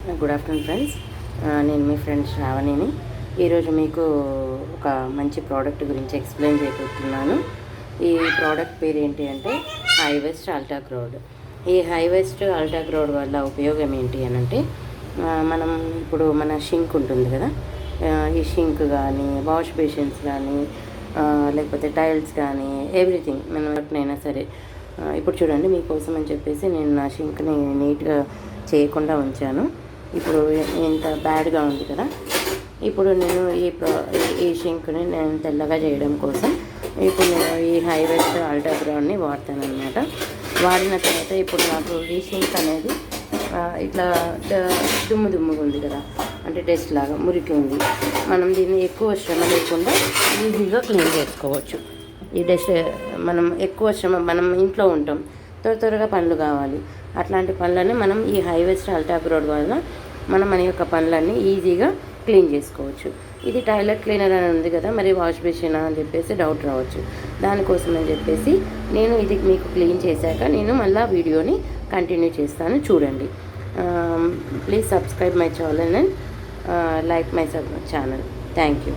Good afternoon friends. నేను మీ friend శ్రావణిని. ఈరోజు మీకు ఒక మంచి ప్రోడక్ట్ గురించి ఎక్స్ప్లెయిన్ చేయబోతున్నాను. ఈ ప్రోడక్ట్ పేరు ఏంటి అంటే హైవెస్ట్ అల్టాక్రోడ్. ఈ హైవెస్ట్ అల్టాక్రోడ్ వల్ల ఉపయోగం ఏంటి అని అంటే, మనం ఇప్పుడు మన షింక్ ఉంటుంది కదా, ఈ షింక్ కానీ వాష్ బేసిన్స్ కానీ లేకపోతే టైల్స్ కానీ ఎవ్రీథింగ్ మనం ఎప్పుడైనా సరే, ఇప్పుడు చూడండి మీకోసం అని చెప్పేసి నేను నా షింక్ని నీట్గా చేయకుండా ఉంచాను. ఇప్పుడు ఇంత బ్యాడ్గా ఉంది కదా, ఇప్పుడు నేను ఈ షింక్ని నేను తెల్లగా చేయడం కోసం ఇప్పుడు నేను ఈ హైవెస్ట్ అల్టాక్రోడ్ని వాడతాను అనమాట. వాడిన తర్వాత ఇప్పుడు నాకు ఈ షింక్ అనేది ఇట్లా దుమ్ముగా ఉంది కదా, అంటే డస్ట్ లాగా మురికి ఉంది. మనం దీన్ని ఎక్కువ శ్రమ లేకుండా ఈజీగా క్లీన్ చేసుకోవచ్చు. ఈ డస్ట్ మనం ఎక్కువ శ్రమ, మనం ఇంట్లో ఉంటాం, త్వరగా పనులు కావాలి, అట్లాంటి పనులన్నీ మనం ఈ హైవెస్ట్ అల్టాక్రోడ్ వల్ల మన యొక్క పనులన్నీ ఈజీగా క్లీన్ చేసుకోవచ్చు. ఇది టాయిలెట్ క్లీనర్ అని ఉంది కదా, మరి వాష్ బేసిన్ అని చెప్పేసి డౌట్ రావచ్చు. దానికోసం అని చెప్పేసి నేను ఇది మీకు క్లీన్ చేశాక నేను మళ్ళీ వీడియోని కంటిన్యూ చేస్తాను, చూడండి. Please subscribe my channel and like my channel. Thank you.